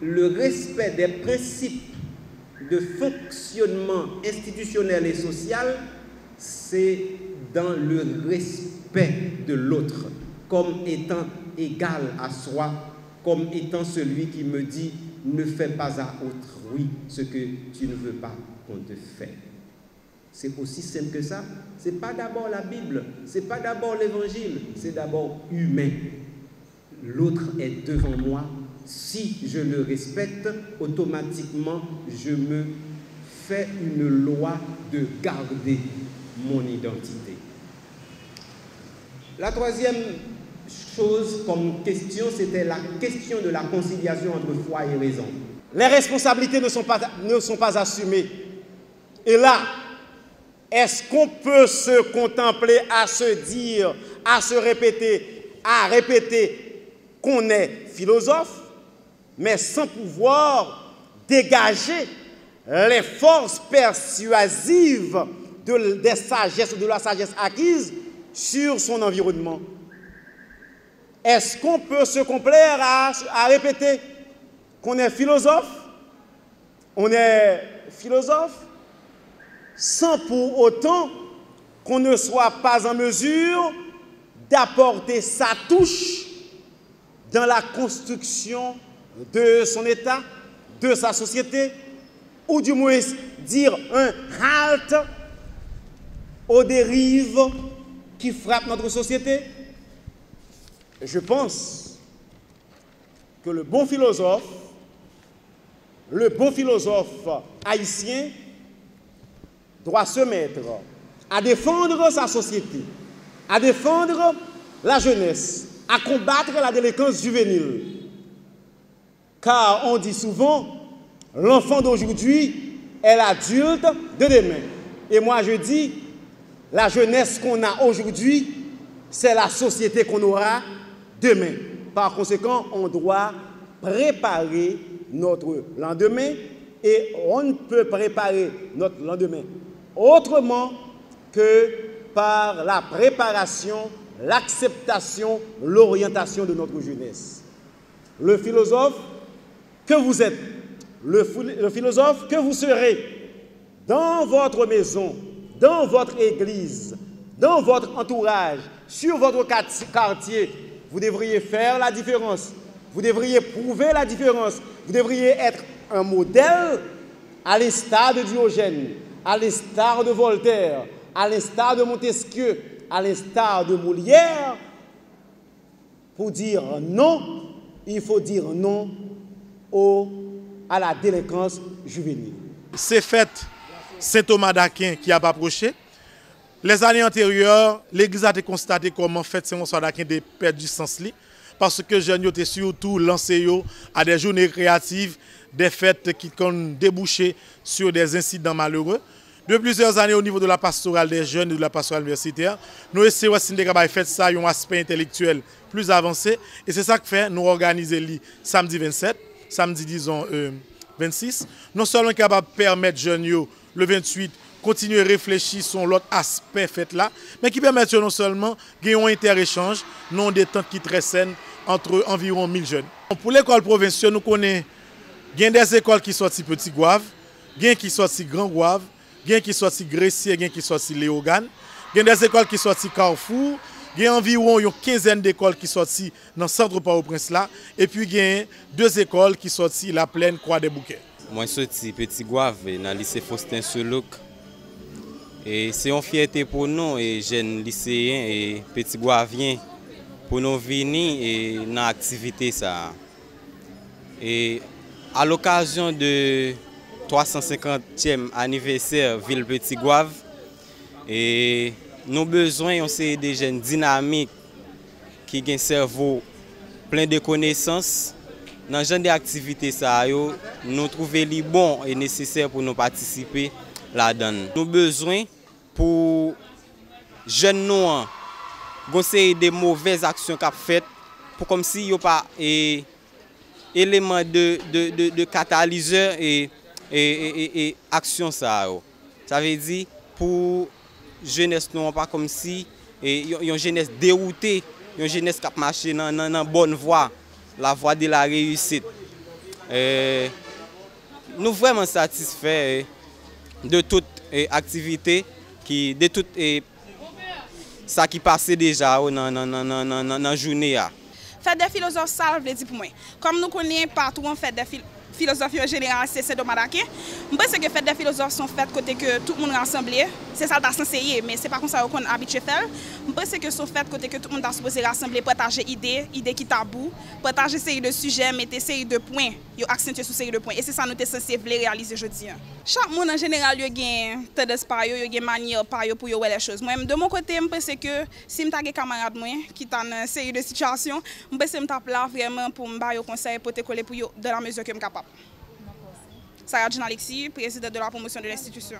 le respect des principes de fonctionnement institutionnel et social, c'est dans le respect de l'autre, comme étant égal à soi, comme étant celui qui me dit « ne fais pas à autrui ce que tu ne veux pas qu'on te fasse ». C'est aussi simple que ça. Ce n'est pas d'abord la Bible, ce n'est pas d'abord l'Évangile, c'est d'abord humain. L'autre est devant moi. Si je le respecte, automatiquement, je me fais une loi de garder mon identité. La troisième chose comme question, c'était la question de la conciliation entre foi et raison. Les responsabilités ne sont pas assumées. Et là, est-ce qu'on peut se contempler à se dire, à se répéter, à répéter qu'on est philosophe, mais sans pouvoir dégager les forces persuasives de la sagesse acquise sur son environnement? Est-ce qu'on peut se complaire à répéter qu'on est philosophe? On est philosophe sans pour autant qu'on ne soit pas en mesure d'apporter sa touche dans la construction de son État, de sa société, ou du moins dire un halte aux dérives qui frappent notre société. Je pense que le bon philosophe haïtien doit se mettre à défendre sa société, à défendre la jeunesse, à combattre la délinquance juvénile. Car on dit souvent, l'enfant d'aujourd'hui est l'adulte de demain. Et moi je dis, la jeunesse qu'on a aujourd'hui, c'est la société qu'on aura demain. Par conséquent, on doit préparer notre lendemain et on ne peut préparer notre lendemain autrement que par la préparation, l'acceptation, l'orientation de notre jeunesse. Le philosophe que vous êtes, le philosophe que vous serez dans votre maison, dans votre église, dans votre entourage, sur votre quartier, vous devriez faire la différence. Vous devriez prouver la différence. Vous devriez être un modèle à l'instar de Diogène, à l'instar de Voltaire, à l'instar de Montesquieu, à l'instar de Molière. Pour dire non, il faut dire non à la délinquance juvénile. C'est fait Saint Thomas d'Aquin qui a approché. Les années antérieures, l'Église a constaté comment fait Saint Thomas d'Aquin a perdu sens li, parce que les jeunes étaient surtout lancés à des journées créatives, des fêtes qui ont débouché sur des incidents malheureux. De plusieurs années au niveau de la pastorale des jeunes et de la pastorale universitaire, nous essayons de faire ça un aspect intellectuel plus avancé. Et c'est ça que fait nous organiser samedi 27, samedi disons 26. Non seulement capable de permettre aux jeunes le 28 continuer à réfléchir sur l'autre aspect fait là, mais qui permet non seulement de gagner un inter-échange, non des temps qui très saines entre environ 1000 jeunes. Pour l'école provinciale, nous connaissons des écoles qui sont si Petit Goave, qui sont si Grand Goave, qui sont si Gressier, qui sont si Léogane, des écoles qui sont si Carrefour, il y a environ une quinzaine d'écoles qui sont dans le centre Port-au-Prince là, et puis il y a 2 écoles qui sont la Plaine Croix des Bouquets. Moi, je suis Petit Goave dans le lycée Faustin Selouk. Et c'est une fierté pour nous, et jeunes lycéens et petits Goaviens, pour nous venir dans l'activité. Et à l'occasion de 350e anniversaire Ville Petit Goave, et nous avons besoin de jeunes dynamiques qui ont un cerveau plein de connaissances. Dans ce genre d'activité, nous trouvons les bons et nécessaires pour nous participer là-dedans. Nous avons besoin pour jeunes noirs conseiller des mauvaises actions qu'a faites pour comme si il n'y a pas élément de catalyseur et action ça. Ça veut dire pour jeunesse non pas comme si une jeunesse déroutée, une jeunesse qui a marché dans la bonne voie, la voie de la réussite. nous vraiment satisfaits de toute activité, de tout ça qui passait déjà dans la journée. Fête des philosophes, ça veut dire pour moi. Comme nous connaissons partout en fait des philosophie en général, c'est Saint-Domingue. Je pense que fête des philosophes sont faites côté que tout le monde est rassemblé. C'est ça qui est censé, mais ce n'est pas comme ça qu'on est habitué à faire. Je pense que sont faites côté que tout le monde est supposé rassembler, partager idées qui tabou, partager série de sujets, mettre série de points, accentuer sur série de points. Et c'est ça que nous sommes censés réaliser aujourd'hui. Chaque monde en général a une tendance par eux, une manière par eux pour voir les choses. Moi, de mon côté, je pense que si je suis un camarade qui est dans une série de situations, je pense que je suis là vraiment pour me donner conseil pour te coller pour eux dans la mesure que je suis capable. Sarah Jean Alexis, présidente de la promotion de l'institution.